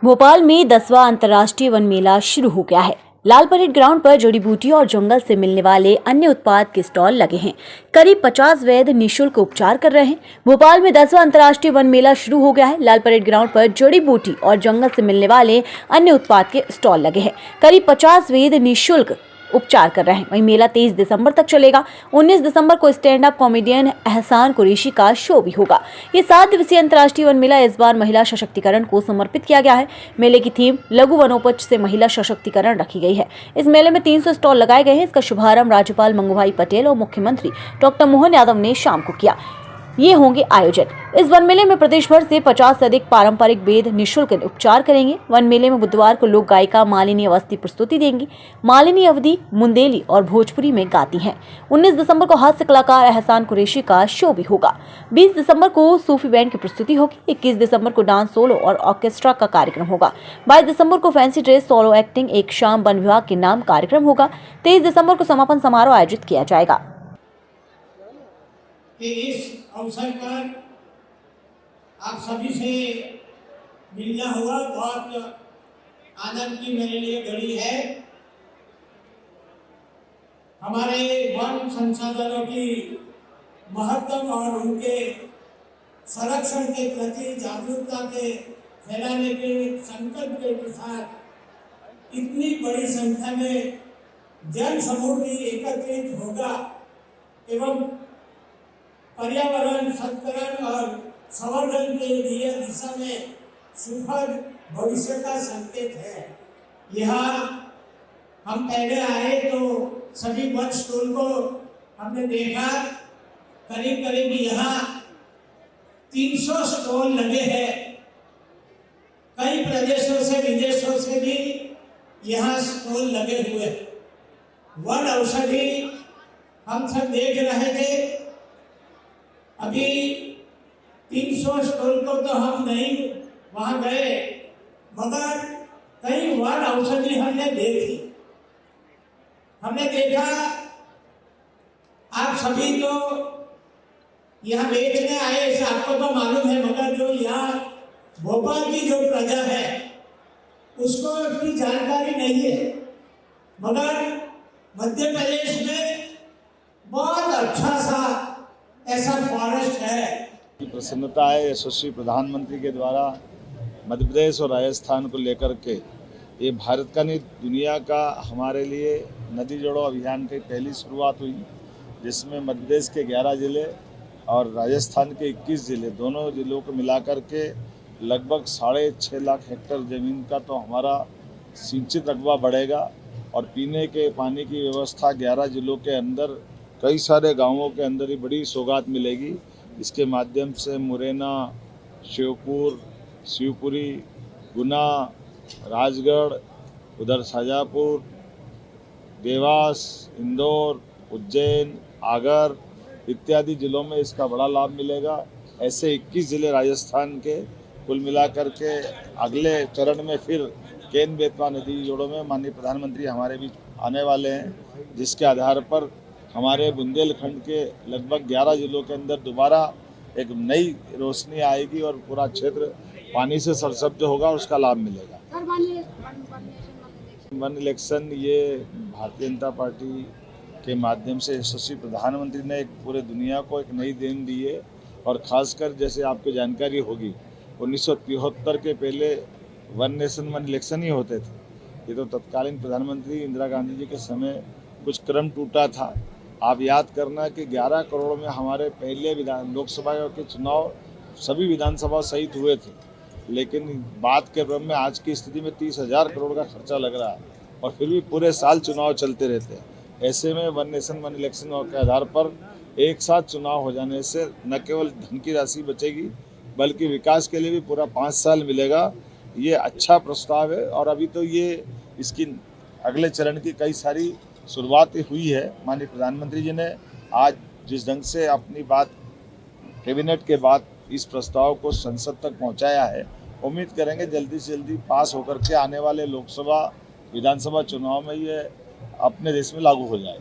भोपाल में 10वां अंतर्राष्ट्रीय वन मेला शुरू हो गया है। लाल परेड ग्राउंड पर जड़ी बूटी और जंगल से मिलने वाले अन्य उत्पाद के स्टॉल लगे हैं। करीब 50 वैद्य निःशुल्क उपचार कर रहे हैं। भोपाल में 10वां अंतर्राष्ट्रीय वन मेला शुरू हो गया है। लाल परेड ग्राउंड पर जड़ी बूटी और जंगल से मिलने वाले अन्य उत्पाद के स्टॉल लगे हैं। करीब 50 वैद्य निःशुल्क उपचार कर रहे हैं। वहीं मेला 23 दिसंबर तक चलेगा। 19 दिसंबर को स्टैंड अप कॉमेडियन एहसान कुरैशी का शो भी होगा। ये 7 दिवसीय अंतर्राष्ट्रीय वन मेला इस बार महिला सशक्तिकरण को समर्पित किया गया है। मेले की थीम लघु वनोपज से महिला सशक्तिकरण रखी गई है। इस मेले में 300 स्टॉल लगाए गए हैं। इसका शुभारंभ राज्यपाल मंगूभाई पटेल और मुख्यमंत्री डॉक्टर मोहन यादव ने शाम को किया। ये होंगे आयोजन। इस वन मेले में प्रदेश भर से 50 से अधिक पारंपरिक वेद निःशुल्क उपचार करेंगे। वन मेले में बुधवार को लोक गायिका मालिनी अवस्थी प्रस्तुति देंगी। मालिनी अवधि मुंदेली और भोजपुरी में गाती हैं। 19 दिसंबर को हास्य कलाकार एहसान कुरैशी का शो भी होगा। 20 दिसंबर को सूफी बैंड की प्रस्तुति होगी। 21 दिसंबर को डांस सोलो और ऑर्केस्ट्रा का कार्यक्रम होगा। 22 दिसंबर को फैंसी ड्रेस सोलो एक्टिंग एक शाम वन विभाग के नाम कार्यक्रम होगा। 23 दिसंबर को समापन समारोह आयोजित किया जाएगा। कि इस अवसर पर आप सभी से मिलना हुआ बहुत आनंद की मेरे लिए घड़ी है। हमारे वन संसाधनों की महत्व और उनके संरक्षण के प्रति जागरूकता के फैलाने के संकल्प के साथ इतनी बड़ी संख्या में जन समूह भी एकत्रित होगा एवं पर्यावरण संरक्षण और संवर्धन के लिए दिशा में सुखद भविष्य का संकेत है। यहाँ हम पहले आए तो सभी वन स्टॉल को हमने देखा। करीब करीब यहाँ 300 स्टॉल लगे हैं। कई प्रदेशों से विदेशों से भी यहाँ स्टॉल लगे हुए। वन औषधि हम सब देख रहे थे। अभी 300 स्टॉल को तो हम नहीं वहां गए, मगर कई वन औषधि हमने देखी। हमने देखा आप सभी तो यहाँ बेचने आए, आपको तो मालूम है, मगर जो यहाँ भोपाल की जो प्रजा है उसको उसकी जानकारी नहीं है। मगर मध्य प्रदेश में बहुत अच्छा सा ऐसा फॉरेस्ट है। प्रसन्नता है यशस्वी प्रधानमंत्री के द्वारा मध्य प्रदेश और राजस्थान को लेकर के ये भारत का नहीं दुनिया का हमारे लिए नदी जोड़ो अभियान की पहली शुरुआत हुई, जिसमें मध्य प्रदेश के 11 ज़िले और राजस्थान के 21 ज़िले, दोनों ज़िलों को मिलाकर के लगभग 6.5 लाख हेक्टेयर ज़मीन का तो हमारा सिंचित रकबा बढ़ेगा और पीने के पानी की व्यवस्था 11 ज़िलों के अंदर कई सारे गांवों के अंदर ही बड़ी सौगात मिलेगी। इसके माध्यम से मुरैना, श्योपुर, शिवपुरी, गुना, राजगढ़, उधर शाजापुर, देवास, इंदौर, उज्जैन, आगर इत्यादि ज़िलों में इसका बड़ा लाभ मिलेगा। ऐसे 21 ज़िले राजस्थान के कुल मिलाकर के अगले चरण में फिर केन बेतवा नदी जोड़ों में माननीय प्रधानमंत्री हमारे बीच आने वाले हैं, जिसके आधार पर हमारे बुंदेलखंड के लगभग 11 ज़िलों के अंदर दोबारा एक नई रोशनी आएगी और पूरा क्षेत्र पानी से सरसब्ज होगा, उसका लाभ मिलेगा। वन इलेक्शन ये भारतीय जनता पार्टी के माध्यम से यशस्वी प्रधानमंत्री ने एक पूरे दुनिया को एक नई देन दी है। और ख़ासकर जैसे आपको जानकारी होगी 1973 के पहले वन नेशन वन इलेक्शन ही होते थे। ये तो तत्कालीन प्रधानमंत्री इंदिरा गांधी जी के समय कुछ क्रम टूटा था। आप याद करना कि 11 करोड़ में हमारे पहले लोकसभा के चुनाव सभी विधानसभा सहित हुए थे, लेकिन बाद के क्रम में आज की स्थिति में 30,000 करोड़ का खर्चा लग रहा है और फिर भी पूरे साल चुनाव चलते रहते हैं। ऐसे में वन नेशन वन इलेक्शन के आधार पर एक साथ चुनाव हो जाने से न केवल धन की राशि बचेगी बल्कि विकास के लिए भी पूरा 5 साल मिलेगा। ये अच्छा प्रस्ताव है और अभी तो ये इसकी अगले चरण की कई सारी शुरुआत हुई है। माननीय प्रधानमंत्री जी ने आज जिस ढंग से अपनी बात कैबिनेट के बाद इस प्रस्ताव को संसद तक पहुंचाया है, उम्मीद करेंगे जल्दी से जल्दी पास होकर के आने वाले लोकसभा विधानसभा चुनाव में ये अपने देश में लागू हो जाए।